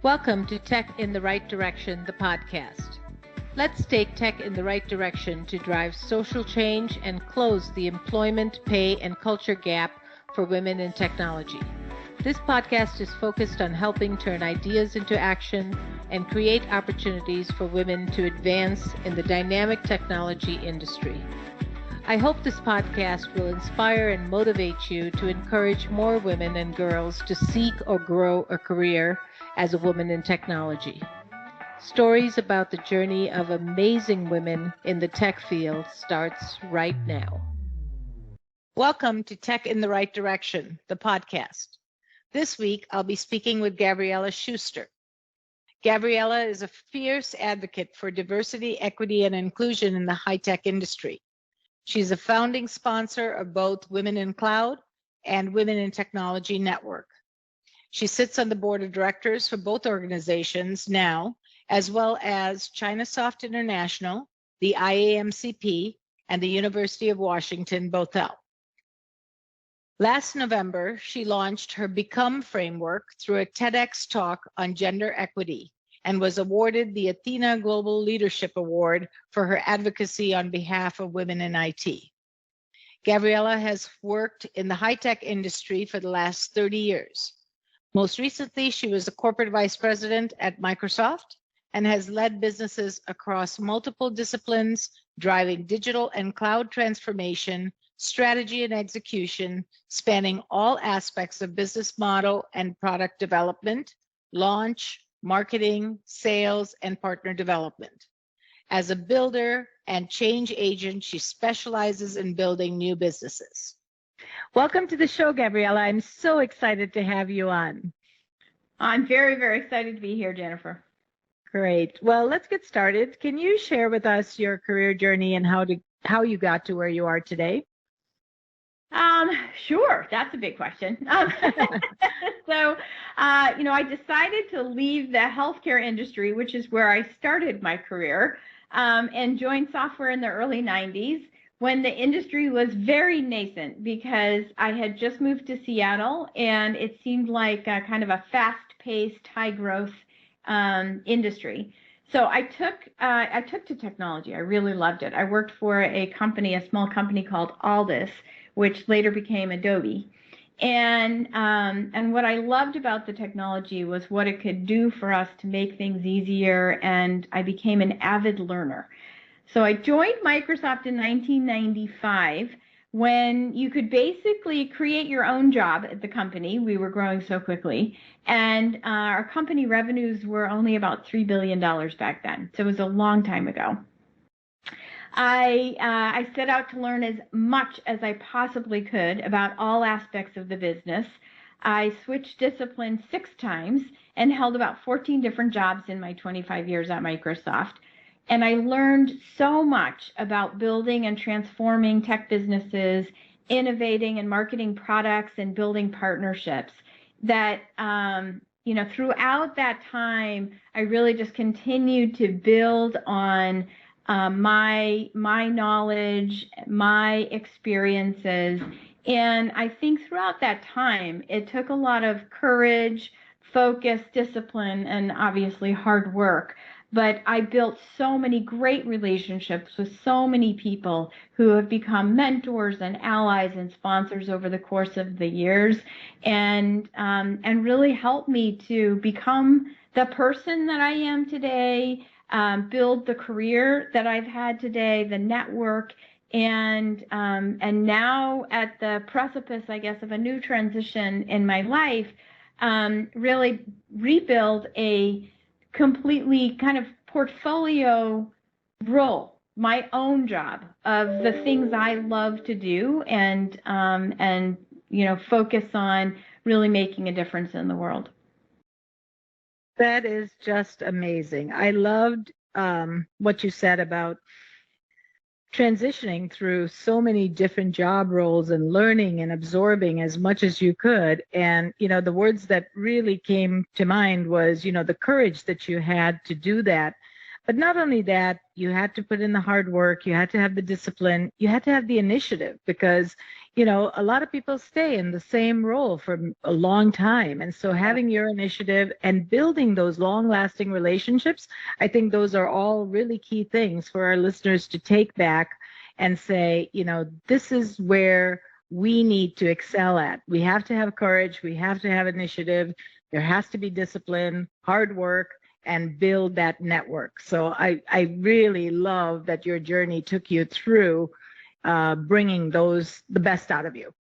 Welcome to Tech in the Right Direction, the podcast. Let's take tech in the right direction to drive social change and close the employment, pay, and culture gap for women in technology. This podcast is focused on helping turn ideas into action and create opportunities for women to advance in the dynamic technology industry. I hope this podcast will inspire and motivate you to encourage more women and girls to seek or grow a career as a woman in technology. Stories about the journey of amazing women in the tech field starts right now. Welcome to Tech in the Right Direction, the podcast. This week, I'll be speaking with Gabriella Schuster. Gavriella is a fierce advocate for diversity, equity, and inclusion in the high-tech industry. She's a founding sponsor of both Women in Cloud and Women in Technology Network. She sits on the board of directors for both organizations now, as well as Chinasoft International, the IAMCP, and the University of Washington, Bothell. Last November, she launched her Become framework through a TEDx talk on gender equity and was awarded the Athena Global Leadership Award for her advocacy on behalf of women in IT. Gabriella has worked in the high-tech industry for the last 30 years. Most recently, she was a corporate vice president at Microsoft and has led businesses across multiple disciplines, driving digital and cloud transformation, strategy and execution, spanning all aspects of business model and product development, launch, marketing, sales, and partner development. As a builder and change agent, she specializes in building new businesses. Welcome to the show, Gabriella. I'm so excited to have you on. I'm very, very excited to be here, Jennifer. Great. Well, let's get started. Can you share with us your career journey and how you got to where you are today? Sure. That's a big question. I decided to leave the healthcare industry, which is where I started my career, and joined software in the early 90s when the industry was very nascent because I had just moved to Seattle and it seemed like a kind of a fast-paced, high-growth industry. So I took to technology. I really loved it. I worked for a small company called Aldus, which later became Adobe. And what I loved about the technology was what it could do for us to make things easier, and I became an avid learner. So I joined Microsoft in 1995 when you could basically create your own job at the company. We were growing so quickly, and our company revenues were only about $3 billion back then. So it was a long time ago. I set out to learn as much as I possibly could about all aspects of the business. I switched disciplines 6 times and held about 14 different jobs in my 25 years at Microsoft. And I learned so much about building and transforming tech businesses, innovating and marketing products, and building partnerships that, throughout that time, I really just continued to build on my knowledge, my experiences. And I think throughout that time, it took a lot of courage, focus, discipline, and obviously hard work. But I built so many great relationships with so many people who have become mentors and allies and sponsors over the course of the years, and really helped me to become the person that I am today, build the career that I've had today, the network, and now at the precipice, I guess, of a new transition in my life, really rebuild a completely kind of portfolio role, my own job of the things I love to do, and focus on really making a difference in the world. That is just amazing. I loved what you said about transitioning through so many different job roles and learning and absorbing as much as you could. And, the words that really came to mind was, the courage that you had to do that. But not only that, you had to put in the hard work, you had to have the discipline, you had to have the initiative, because, a lot of people stay in the same role for a long time. And so having your initiative and building those long lasting relationships, I think those are all really key things for our listeners to take back and say, this is where we need to excel at. We have to have courage. We have to have initiative. There has to be discipline, hard work, and build that network. So I really love that your journey took you through bringing the best out of you.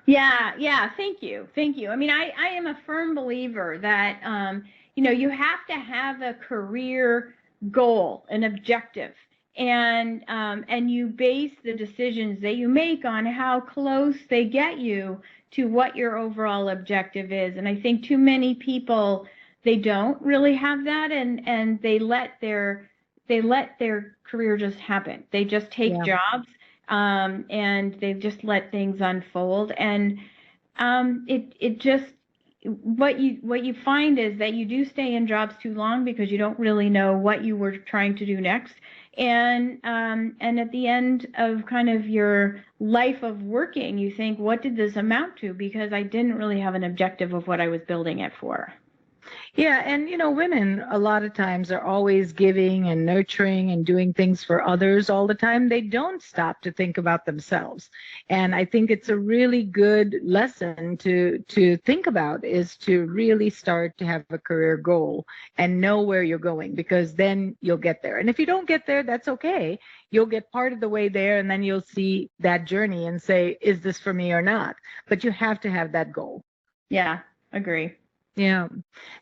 Yeah. Thank you. I mean, I am a firm believer that, you have to have a career goal, an objective, and you base the decisions that you make on how close they get you to what your overall objective is. And I think too many people, they don't really have that, and they let their career just happen. They just take jobs, and they just let things unfold. And it just, what you find is that you do stay in jobs too long because you don't really know what you were trying to do next. And at the end of kind of your life of working, you think, what did this amount to? Because I didn't really have an objective of what I was building it for. Yeah, and women a lot of times are always giving and nurturing and doing things for others all the time. They don't stop to think about themselves. And I think it's a really good lesson to think about, is to really start to have a career goal and know where you're going, because then you'll get there. And if you don't get there, that's okay. You'll get part of the way there, and then you'll see that journey and say, is this for me or not? But you have to have that goal. Yeah, agree. Yeah.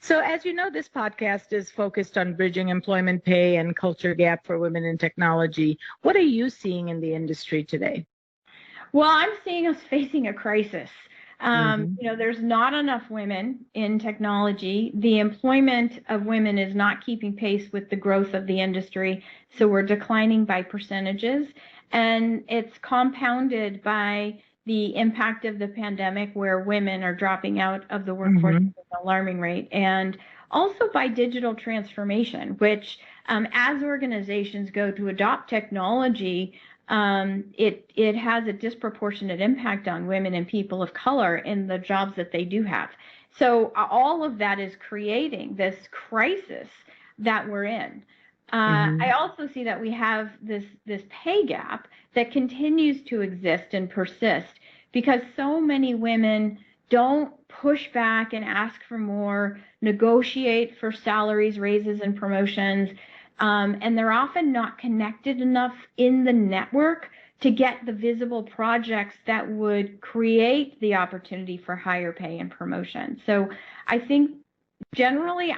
So as you know, this podcast is focused on bridging employment pay and culture gap for women in technology. What are you seeing in the industry today? Well, I'm seeing us facing a crisis. There's not enough women in technology. The employment of women is not keeping pace with the growth of the industry. So we're declining by percentages. And it's compounded by the impact of the pandemic, where women are dropping out of the workforce at an alarming rate, and also by digital transformation, which as organizations go to adopt technology, it has a disproportionate impact on women and people of color in the jobs that they do have. So all of that is creating this crisis that we're in. I also see that we have this pay gap that continues to exist and persist because so many women don't push back and ask for more, negotiate for salaries, raises, and promotions, and they're often not connected enough in the network to get the visible projects that would create the opportunity for higher pay and promotion. So I think generally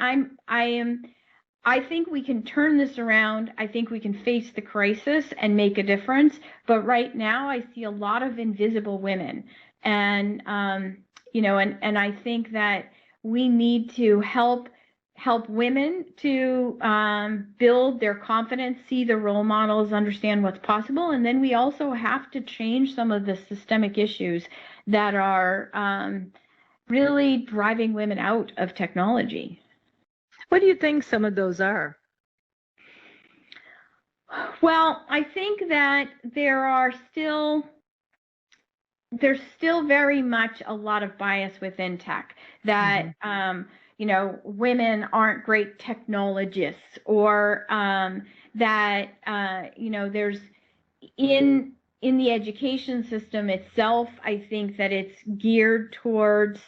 I think we can turn this around. I think we can face the crisis and make a difference. But right now, I see a lot of invisible women, and and I think that we need to help women to build their confidence, see the role models, understand what's possible, and then we also have to change some of the systemic issues that are really driving women out of technology. What do you think some of those are? Well, I think that there's still very much a lot of bias within tech, that women aren't great technologists, or that there's in the education system itself, I think that it's geared towards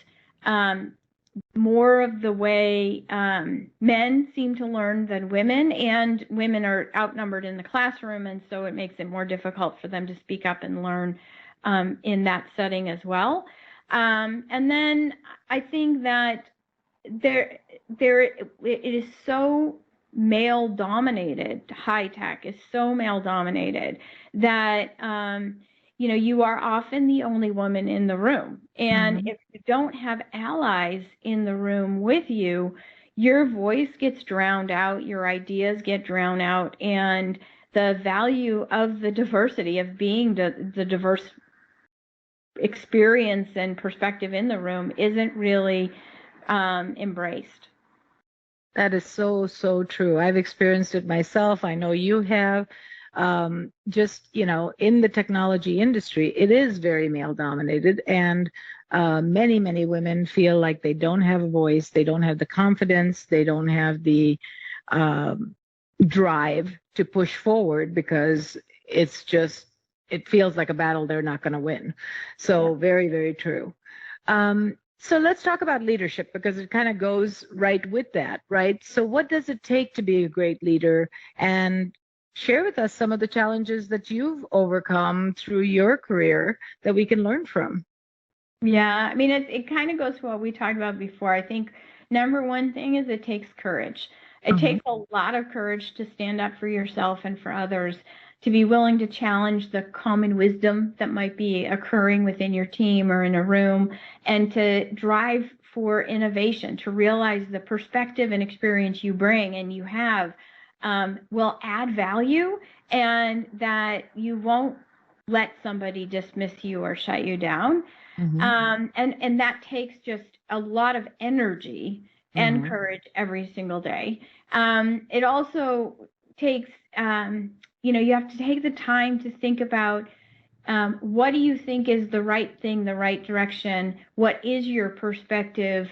more of the way men seem to learn than women, and women are outnumbered in the classroom, and so it makes it more difficult for them to speak up and learn in that setting as well. And then I think that it is so male dominated. High tech is so male dominated that you are often the only woman in the room. And if you don't have allies in the room with you, your voice gets drowned out, your ideas get drowned out, and the value of the diversity, of being the diverse experience and perspective in the room, isn't really embraced. That is so, so true. I've experienced it myself. I know you have. just, in the technology industry, it is very male dominated. And many, many women feel like they don't have a voice, they don't have the confidence, they don't have the drive to push forward because it feels like a battle they're not going to win. So very, very true. So let's talk about leadership because it kind of goes right with that, right? So what does it take to be a great leader? And share with us some of the challenges that you've overcome through your career that we can learn from. Yeah, I mean, it kind of goes to what we talked about before. I think number one thing is it takes courage. It takes a lot of courage to stand up for yourself and for others, to be willing to challenge the common wisdom that might be occurring within your team or in a room, and to drive for innovation, to realize the perspective and experience you bring and you have will add value, and that you won't let somebody dismiss you or shut you down. And that takes just a lot of energy and courage every single day. It also takes, you have to take the time to think about what do you think is the right thing, the right direction? What is your perspective?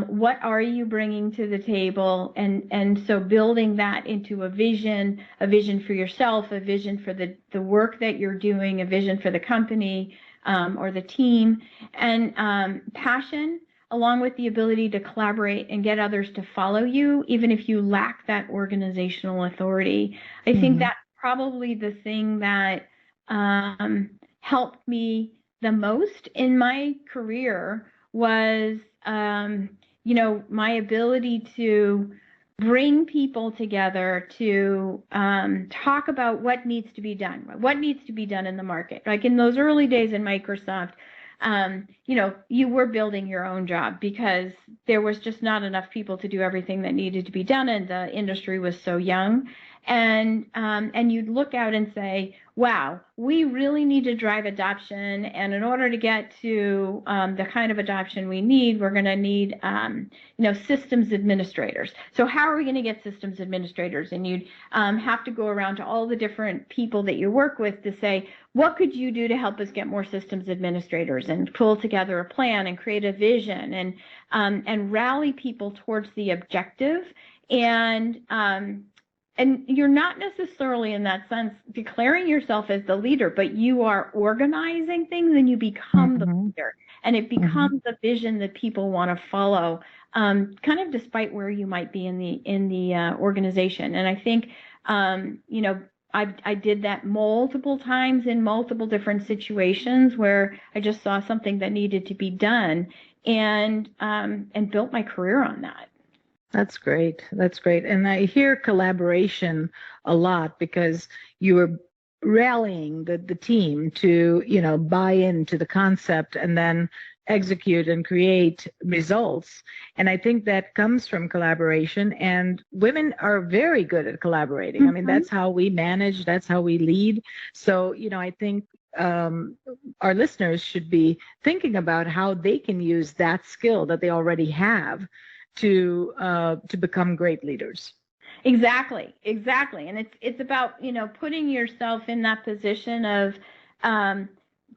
What are you bringing to the table? And so building that into a vision for yourself, a vision for the work that you're doing, a vision for the company or the team, and passion, along with the ability to collaborate and get others to follow you, even if you lack that organizational authority. I think that's probably the thing that helped me the most in my career was, my ability to bring people together to talk about what needs to be done in the market. Like in those early days in Microsoft, you were building your own job because there was just not enough people to do everything that needed to be done, and the industry was so young. And you'd look out and say, wow, we really need to drive adoption. And in order to get to the kind of adoption we need, we're going to need, systems administrators. So how are we going to get systems administrators? And you'd have to go around to all the different people that you work with to say, what could you do to help us get more systems administrators, and pull together a plan and create a vision and rally people towards the objective. And you're not necessarily in that sense declaring yourself as the leader, but you are organizing things and you become the leader. And it becomes a vision that people want to follow, kind of despite where you might be in the organization. And I think, I did that multiple times in multiple different situations where I just saw something that needed to be done, and built my career on that. That's great. That's great. And I hear collaboration a lot because you were rallying the team to, buy into the concept and then execute and create results. And I think that comes from collaboration, and women are very good at collaborating. I mean, that's how we manage, that's how we lead. So, I think our listeners should be thinking about how they can use that skill that they already have to become great leaders. Exactly. And it's about, putting yourself in that position of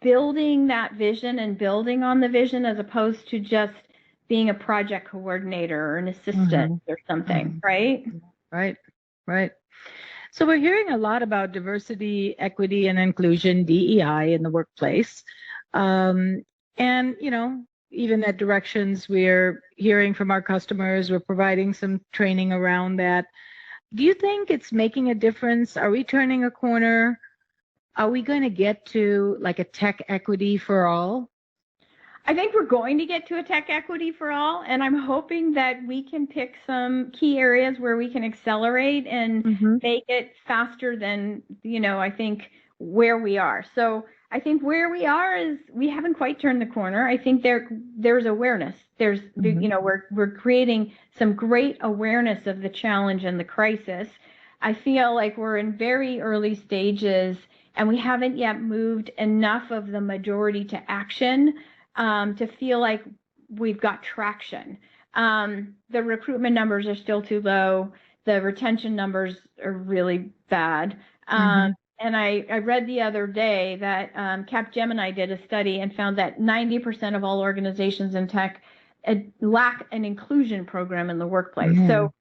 building that vision and building on the vision, as opposed to just being a project coordinator or an assistant or something, right? Right. So we're hearing a lot about diversity, equity, and inclusion, DEI, in the workplace. And, even at Directions, we're hearing from our customers. We're providing some training around that. Do you think it's making a difference? Are we turning a corner? Are we going to get to like a tech equity for all? I think we're going to get to a tech equity for all, and I'm hoping that we can pick some key areas where we can accelerate and make it faster than, I think where we are. So I think where we are is we haven't quite turned the corner. I think there's awareness. There's, we're creating some great awareness of the challenge and the crisis. I feel like we're in very early stages, and we haven't yet moved enough of the majority to action to feel like we've got traction. The recruitment numbers are still too low. The retention numbers are really bad. And I read the other day that Capgemini did a study and found that 90% of all organizations in tech lack an inclusion program in the workplace. So,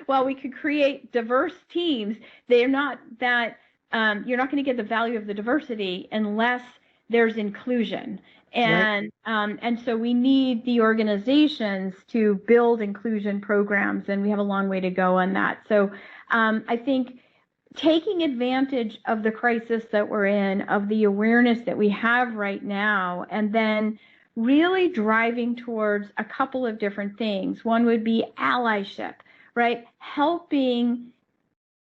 while we could create diverse teams, they're not that you're not going to get the value of the diversity unless there's inclusion. And so we need the organizations to build inclusion programs, and we have a long way to go on that. So I think taking advantage of the crisis that we're in, of the awareness that we have right now, and then really driving towards a couple of different things. One would be allyship, right? Helping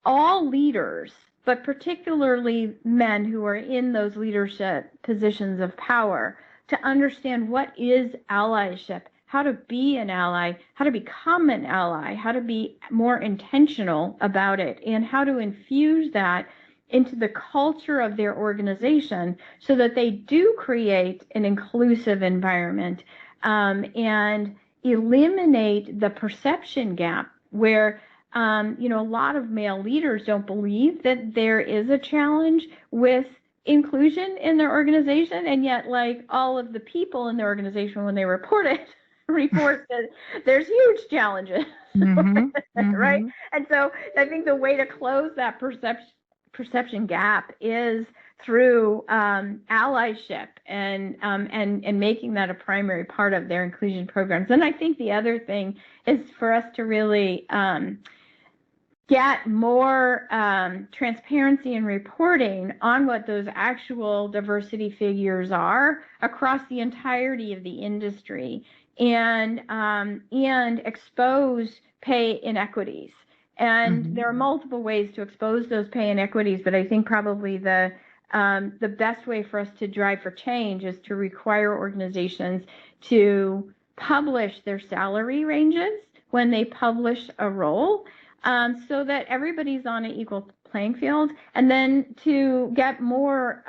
all leaders, but particularly men who are in those leadership positions of power, to understand what is allyship, how to be an ally, how to become an ally, how to be more intentional about it, and how to infuse that into the culture of their organization so that they do create an inclusive environment, and eliminate the perception gap where a lot of male leaders don't believe that there is a challenge with inclusion in their organization, and yet like all of the people in their organization, when they report that there's huge challenges. Right? And so I think the way to close that perception gap is through allyship and making that a primary part of their inclusion programs. And I think the other thing is for us to really get more transparency and reporting on what those actual diversity figures are across the entirety of the industry, and expose pay inequities. And there are multiple ways to expose those pay inequities, but I think probably the best way for us to drive for change is to require organizations to publish their salary ranges when they publish a role, so that everybody's on an equal playing field, and then to get more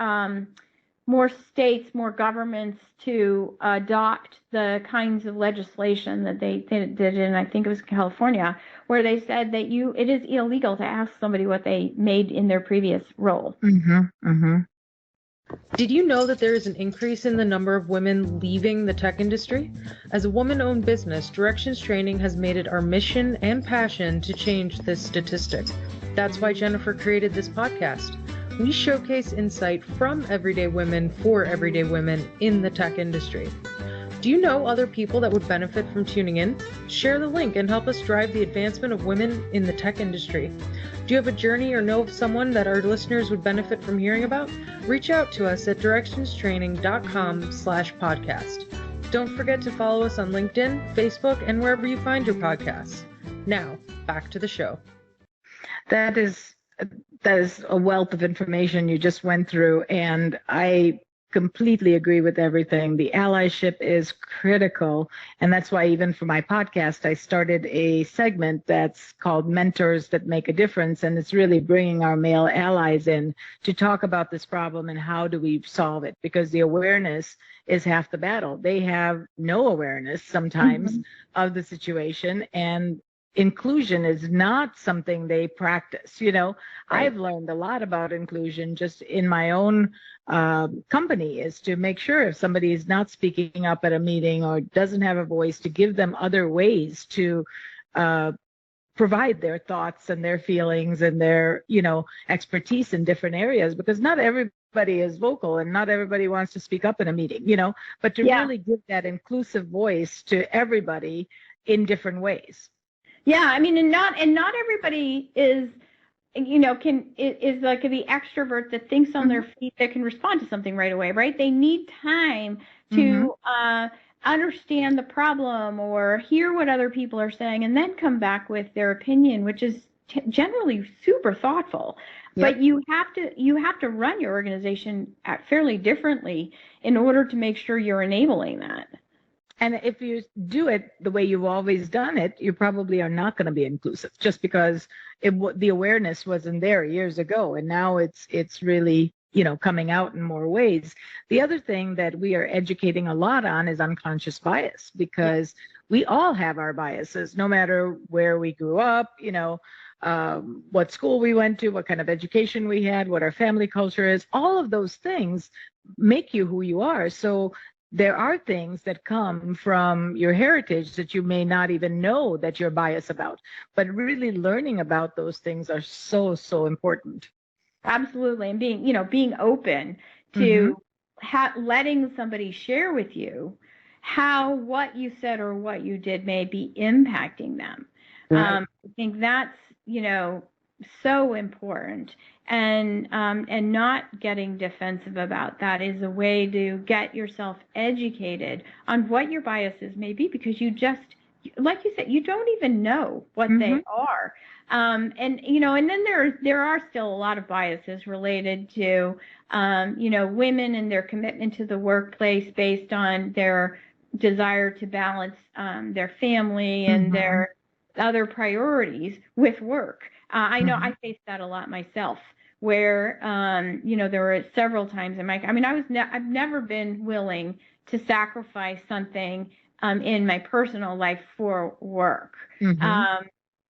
states, more governments to adopt the kinds of legislation that they did in, I think it was California, where they said that it is illegal to ask somebody what they made in their previous role. Did you know that there is an increase in the number of women leaving the tech industry? As a woman-owned business, Directions Training has made it our mission and passion to change this statistic. That's why Jennifer created this podcast. We showcase insight from everyday women for everyday women in the tech industry. Do you know other people that would benefit from tuning in? Share the link and help us drive the advancement of women in the tech industry. Do you have a journey or know of someone that our listeners would benefit from hearing about? Reach out to us at directionstraining.com/podcast. Don't forget to follow us on LinkedIn, Facebook, and wherever you find your podcasts. Now, back to the show. That is a wealth of information you just went through, and I completely agree with everything. The allyship is critical, and that's why even for my podcast, I started a segment that's called Mentors That Make a Difference, and it's really bringing our male allies in to talk about this problem and how do we solve it, because the awareness is half the battle. They have no awareness sometimes of the situation, and inclusion is not something they practice. Right. I've learned a lot about inclusion just in my own company, is to make sure if somebody is not speaking up at a meeting or doesn't have a voice, to give them other ways to provide their thoughts and their feelings and their expertise in different areas, because not everybody is vocal and not everybody wants to speak up in a meeting, but to really give that inclusive voice to everybody in different ways. Yeah, I mean, and not everybody is like the extrovert that thinks on their feet, that can respond to something right away, right? They need time to understand the problem or hear what other people are saying, and then come back with their opinion, which is generally super thoughtful. Yep. But you have to run your organization fairly differently in order to make sure you're enabling that. And if you do it the way you've always done it, you probably are not going to be inclusive, just because the awareness wasn't there years ago, and now it's really coming out in more ways. The other thing that we are educating a lot on is unconscious bias, because we all have our biases, no matter where we grew up, what school we went to, what kind of education we had, what our family culture is. All of those things make you who you are. So there are things that come from your heritage that you may not even know that you're biased about, but really learning about those things are so, so important. Absolutely. And being open to letting somebody share with you how what you said or what you did may be impacting them. Right. I think that's, so important. And not getting defensive about that is a way to get yourself educated on what your biases may be, because you just, like you said, you don't even know what they are. And then there are still a lot of biases related to, women and their commitment to the workplace based on their desire to balance their family and their other priorities with work. I know I faced that a lot myself, where, there were several times in I've never been willing to sacrifice something in my personal life for work.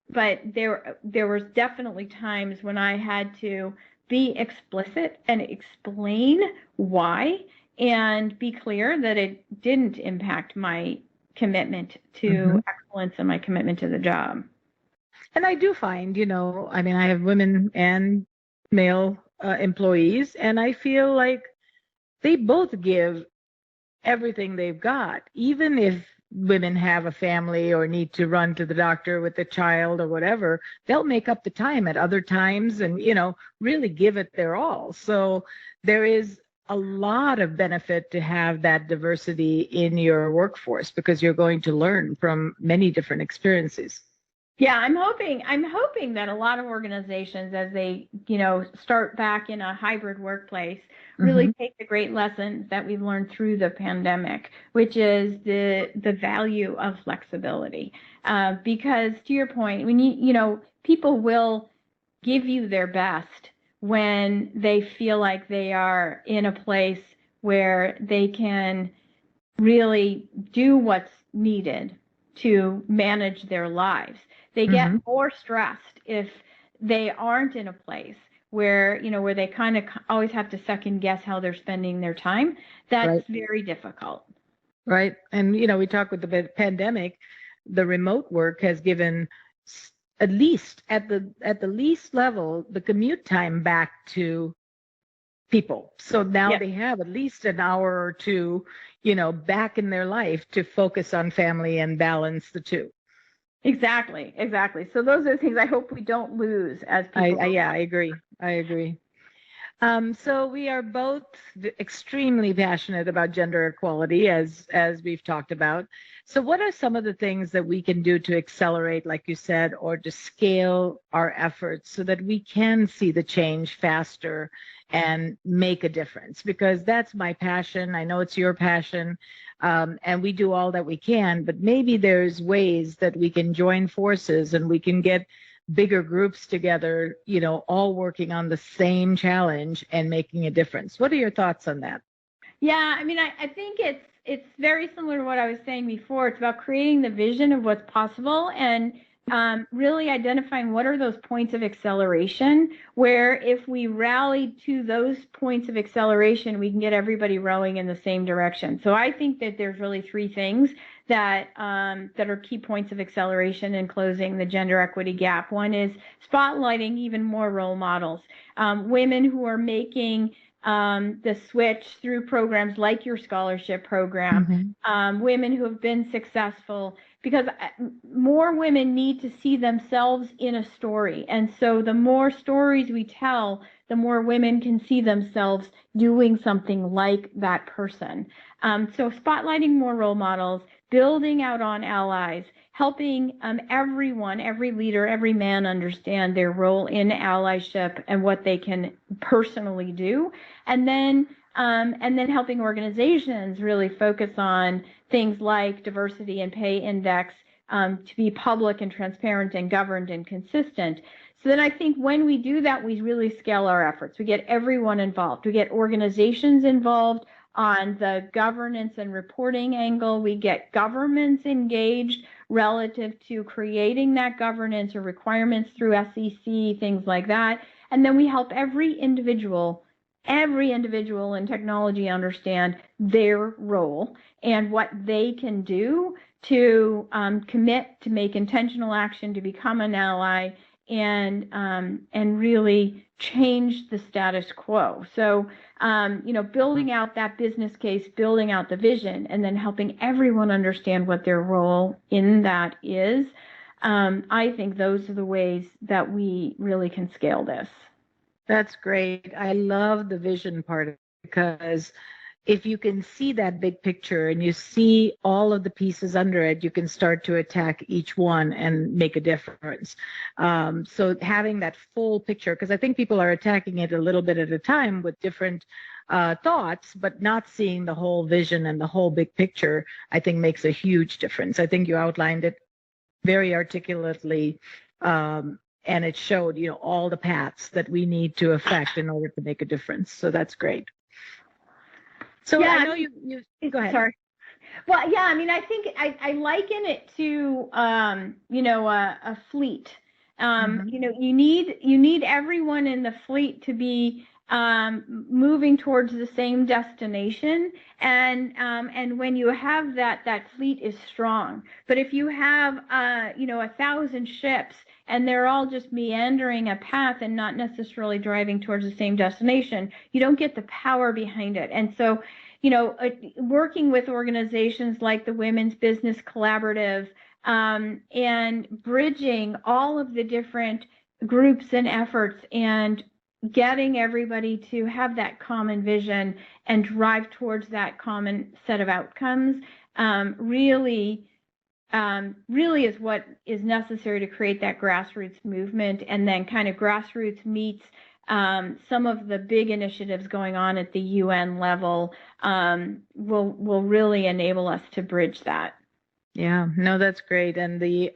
But there was definitely times when I had to be explicit and explain why, and be clear that it didn't impact my commitment to excellence and my commitment to the job. And I do find, I have women and male employees, and I feel like they both give everything they've got, even if women have a family or need to run to the doctor with the child or whatever, they'll make up the time at other times and, really give it their all. So there is a lot of benefit to have that diversity in your workforce, because you're going to learn from many different experiences. Yeah, I'm hoping that a lot of organizations, as they, start back in a hybrid workplace, really take the great lessons that we've learned through the pandemic, which is the value of flexibility. Because to your point, when people will give you their best when they feel like they are in a place where they can really do what's needed to manage their lives. They get more stressed if they aren't in a place where they kind of always have to second guess how they're spending their time. That's very difficult. Right. And, we talk with the pandemic, the remote work has given, at least at the least level, the commute time back to people. So now they have at least an hour or two, back in their life to focus on family and balance the two. Exactly. So those are the things I hope we don't lose as people. I agree. So we are both extremely passionate about gender equality, as we've talked about. So what are some of the things that we can do to accelerate, like you said, or to scale our efforts so that we can see the change faster and make a difference? Because that's my passion. I know it's your passion. And we do all that we can, but maybe there's ways that we can join forces and we can get bigger groups together, all working on the same challenge and making a difference. What are your thoughts on that? Yeah, I think it's very similar to what I was saying before. It's about creating the vision of what's possible and really identifying what are those points of acceleration, where if we rally to those points of acceleration, we can get everybody rowing in the same direction. So I think that there's really three things that are key points of acceleration in closing the gender equity gap. One is spotlighting even more role models, women who are making the switch through programs like your scholarship program, women who have been successful, because more women need to see themselves in a story. And so the more stories we tell, the more women can see themselves doing something like that person. So spotlighting more role models, building out on allies, helping everyone, every leader, every man understand their role in allyship and what they can personally do. And then helping organizations really focus on things like diversity and pay index to be public and transparent and governed and consistent. So then I think when we do that, we really scale our efforts. We get everyone involved. We get organizations involved, on the governance and reporting angle. We get governments engaged relative to creating that governance or requirements through SEC, things like that. And then we help every individual in technology understand their role and what they can do to commit to make intentional action, to become an ally, and really change the status quo. So, building out that business case, building out the vision, and then helping everyone understand what their role in that is. I think those are the ways that we really can scale this. That's great. I love the vision part, because if you can see that big picture and you see all of the pieces under it, you can start to attack each one and make a difference. So having that full picture, because I think people are attacking it a little bit at a time with different thoughts, but not seeing the whole vision and the whole big picture, I think makes a huge difference. I think you outlined it very articulately. And it showed, all the paths that we need to affect in order to make a difference. So that's great. So yeah, I know you go ahead. Sorry. Well, yeah, I think I liken it to, a fleet. You need everyone in the fleet to be moving towards the same destination, and when you have that fleet is strong. But if you have 1,000 ships and they're all just meandering a path and not necessarily driving towards the same destination, you don't get the power behind it. And so, working with organizations like the Women's Business Collaborative, and bridging all of the different groups and efforts and getting everybody to have that common vision and drive towards that common set of outcomes really is what is necessary to create that grassroots movement. And then kind of grassroots meets some of the big initiatives going on at the UN level will really enable us to bridge that. Yeah, no, that's great. And the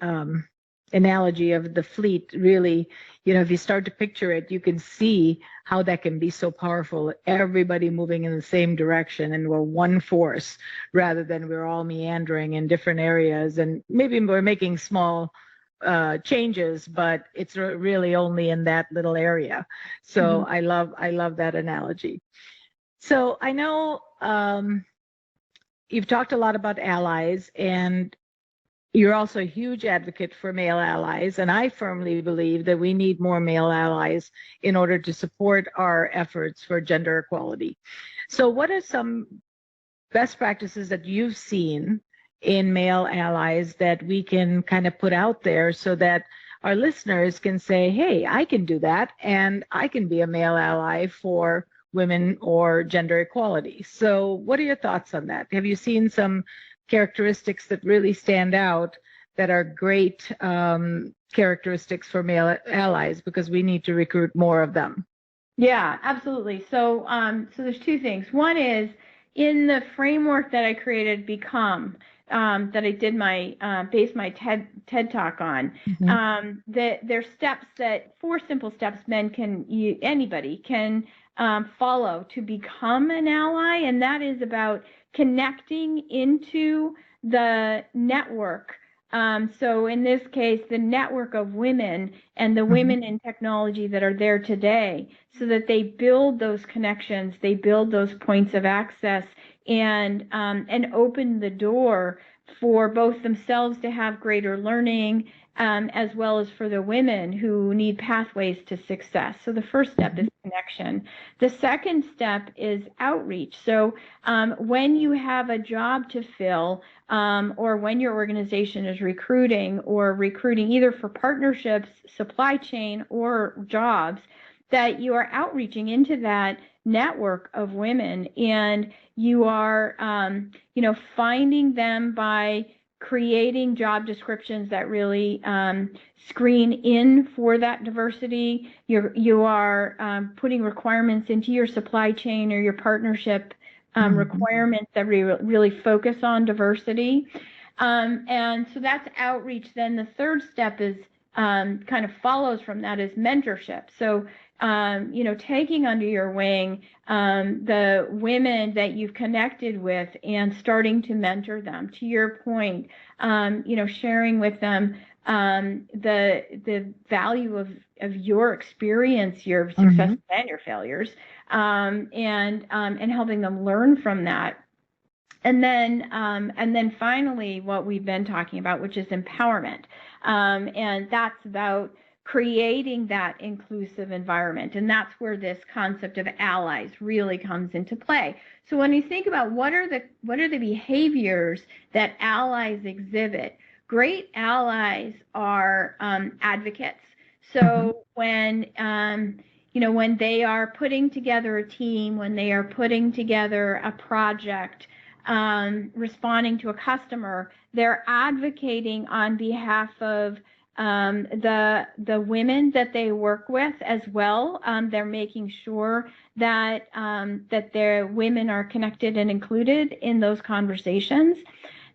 analogy of the fleet, really, if you start to picture it, you can see how that can be so powerful. Everybody moving in the same direction, and we're one force rather than we're all meandering in different areas. And maybe we're making small changes, but it's really only in that little area. So I love that analogy. So I know you've talked a lot about allies, and you're also a huge advocate for male allies, and I firmly believe that we need more male allies in order to support our efforts for gender equality. So what are some best practices that you've seen in male allies that we can kind of put out there so that our listeners can say, hey, I can do that, and I can be a male ally for women or gender equality? So what are your thoughts on that? Have you seen some characteristics that really stand out that are great characteristics for male allies, because we need to recruit more of them? Yeah, absolutely. So there's two things. One is in the framework that I created, Become, that I did base my TED talk on. There's steps four simple steps anybody can follow to become an ally, and that is about connecting into the network. So in this case, the network of women and the women in technology that are there today, so that they build those connections, they build those points of access, and open the door for both themselves to have greater learning, as well as for the women who need pathways to success. So the first step is connection. The second step is outreach. So when you have a job to fill, or when your organization is recruiting either for partnerships, supply chain, or jobs, that you are outreaching into that network of women, and you are finding them by creating job descriptions that really screen in for that diversity. You are putting requirements into your supply chain or your partnership requirements that really focus on diversity. And so that's outreach. Then the third step is kind of follows from that is mentorship. So, taking under your wing the women that you've connected with and starting to mentor them. To your point, sharing with them the value of your experience, your successes and your failures, and helping them learn from that. And then finally, what we've been talking about, which is empowerment. And that's about creating that inclusive environment. And that's where this concept of allies really comes into play. So when you think about what are the behaviors that allies exhibit, great allies are advocates. So when they are putting together a team, when they are putting together a project, responding to a customer, they're advocating on behalf of the women that they work with as well. They're making sure that their women are connected and included in those conversations.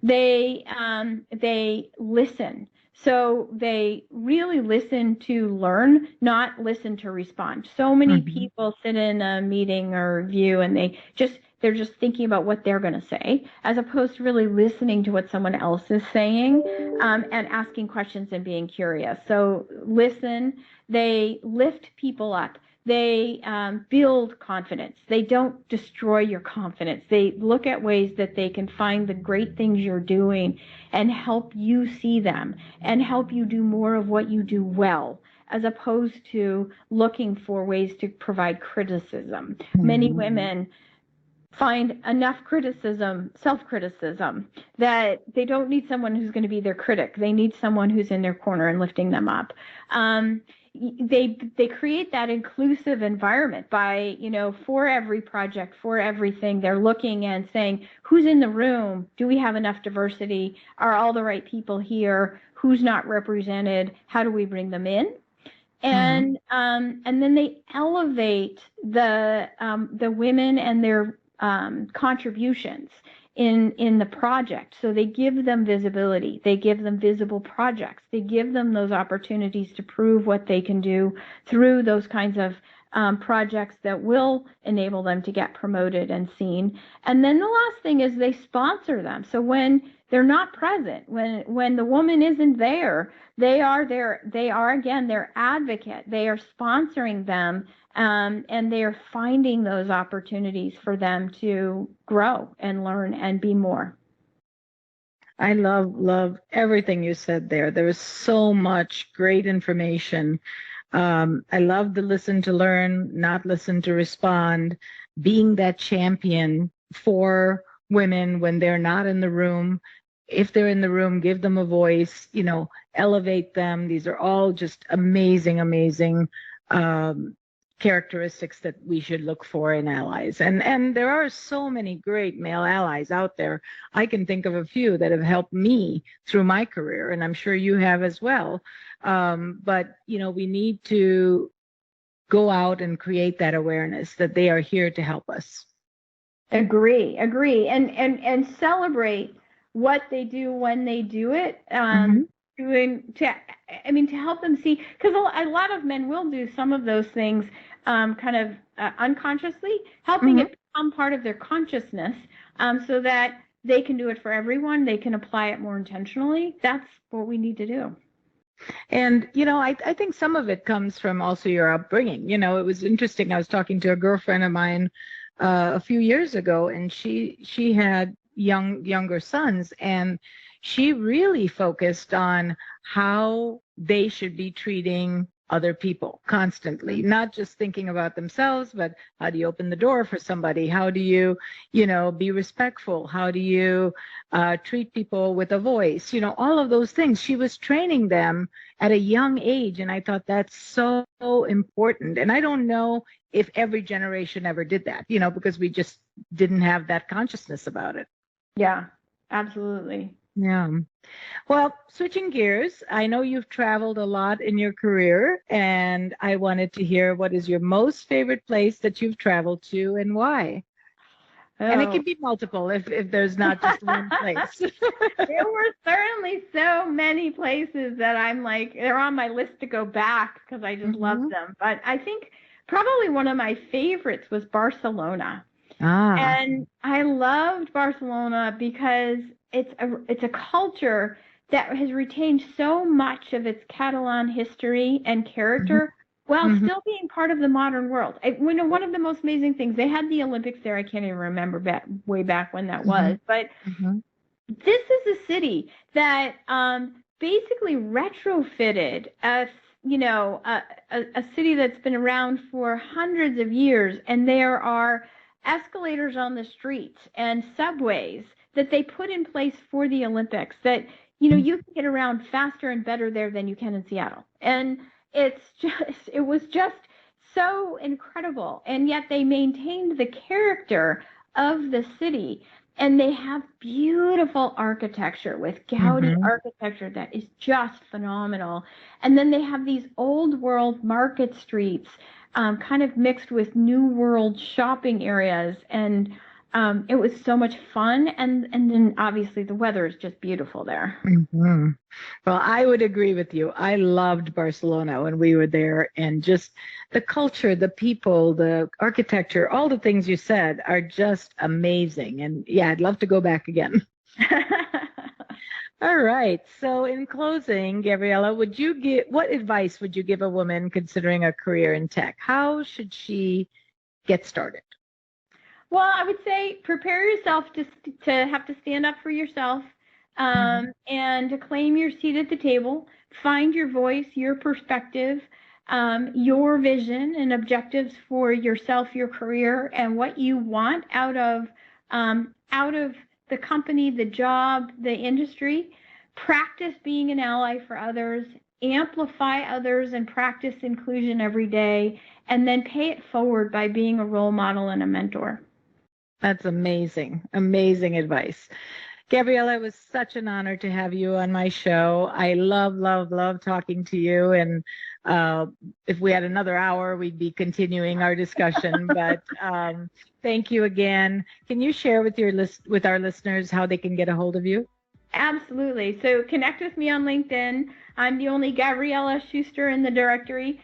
They listen. So they really listen to learn, not listen to respond. So many people sit in a meeting or review and they're just thinking about what they're going to say, as opposed to really listening to what someone else is saying, and asking questions and being curious. So listen, they lift people up. They build confidence. They don't destroy your confidence. They look at ways that they can find the great things you're doing and help you see them and help you do more of what you do well, as opposed to looking for ways to provide criticism. Many women find enough self-criticism, that they don't need someone who's going to be their critic. They need someone who's in their corner and lifting them up. They create that inclusive environment by, for every project, for everything, they're looking and saying, who's in the room? Do we have enough diversity? Are all the right people here? Who's not represented? How do we bring them in? And then they elevate the women and their contributions in the project. So they give them visibility. They give them visible projects. They give them those opportunities to prove what they can do through those kinds of projects that will enable them to get promoted and seen. And then the last thing is they sponsor them. So when they're not present, when the woman isn't there, they are again their advocate. They are sponsoring them, and they are finding those opportunities for them to grow and learn and be more. I love everything you said there. There was so much great information. I love the listen to learn, not listen to respond, being that champion for women when they're not in the room. If they're in the room, give them a voice, elevate them. These are all just amazing characteristics that we should look for in allies. And there are so many great male allies out there. I can think of a few that have helped me through my career, and I'm sure you have as well. But we need to go out and create that awareness that they are here to help us. Agree. And celebrate what they do when they do it. To help them see, because a lot of men will do some of those things unconsciously, helping it become part of their consciousness, so that they can do it for everyone. They can apply it more intentionally. That's what we need to do. And, I think some of it comes from also your upbringing. It was interesting. I was talking to a girlfriend of mine a few years ago, and she had younger sons, and she really focused on how they should be treating other people constantly, not just thinking about themselves, but how do you open the door for somebody? How do you, be respectful? How do you treat people with a voice? All of those things. She was training them at a young age, and I thought that's so important. And I don't know if every generation ever did that, because we just didn't have that consciousness about it. Yeah, absolutely. Yeah. Well, switching gears, I know you've traveled a lot in your career, and I wanted to hear what is your most favorite place that you've traveled to and why? And it can be multiple if there's not just one place. There were certainly so many places that I'm like, they're on my list to go back because I just love them. But I think probably one of my favorites was Barcelona. And I loved Barcelona because it's a culture that has retained so much of its Catalan history and character while still being part of the modern world. One of the most amazing things, they had the Olympics there. I can't even remember way back when that was. But this is a city that basically retrofitted a city that's been around for hundreds of years, and there are escalators on the streets and subways that they put in place for the Olympics that, you can get around faster and better there than you can in Seattle. And it was just so incredible. And yet they maintained the character of the city. And they have beautiful architecture with Gaudi architecture that is just phenomenal. And then they have these old world market streets kind of mixed with new world shopping areas. And it was so much fun. And then obviously the weather is just beautiful there. Well, I would agree with you. I loved Barcelona when we were there, and just the culture, the people, the architecture, all the things you said are just amazing. And yeah, I'd love to go back again. All right. So in closing, Gavriella, what advice would you give a woman considering a career in tech? How should she get started? Well, I would say prepare yourself to have to stand up for yourself and to claim your seat at the table. Find your voice, your perspective, your vision and objectives for yourself, your career, and what you want out of the company, the job, the industry. Practice being an ally for others. Amplify others and practice inclusion every day, and then pay it forward by being a role model and a mentor. That's amazing. Amazing advice. Gabriella, it was such an honor to have you on my show. I love, love, love talking to you. And if we had another hour, we'd be continuing our discussion. But thank you again. Can you share with our listeners how they can get a hold of you? Absolutely. So connect with me on LinkedIn. I'm the only Gabriella Schuster in the directory.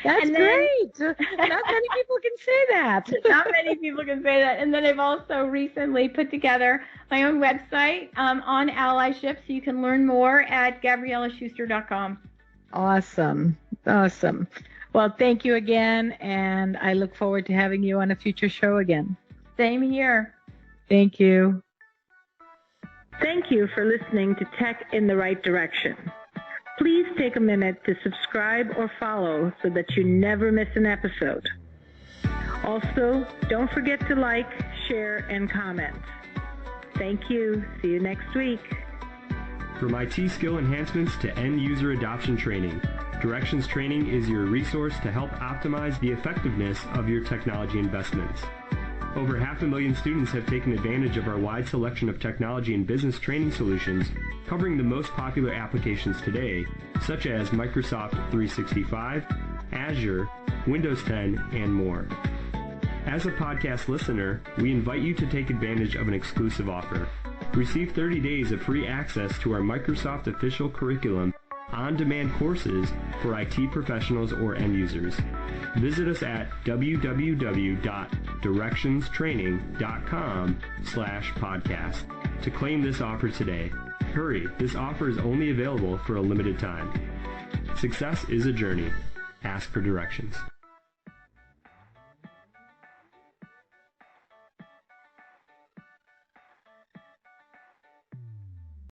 That's great. Not many people can say that. Not many people can say that. And then I've also recently put together my own website on Allyship, so you can learn more at GabriellaSchuster.com. Awesome. Awesome. Well, thank you again, and I look forward to having you on a future show again. Same here. Thank you. Thank you for listening to Tech in the Right Direction. Please take a minute to subscribe or follow so that you never miss an episode. Also, don't forget to like, share, and comment. Thank you. See you next week. From IT skill enhancements to end-user adoption training, Directions Training is your resource to help optimize the effectiveness of your technology investments. Over 500,000 students have taken advantage of our wide selection of technology and business training solutions covering the most popular applications today, such as Microsoft 365, Azure, Windows 10, and more. As a podcast listener, we invite you to take advantage of an exclusive offer. Receive 30 days of free access to our Microsoft official curriculum on-demand courses for IT professionals or end users. Visit us at www.directionstraining.com/podcast to claim this offer today. Hurry, this offer is only available for a limited time. Success is a journey. Ask for directions.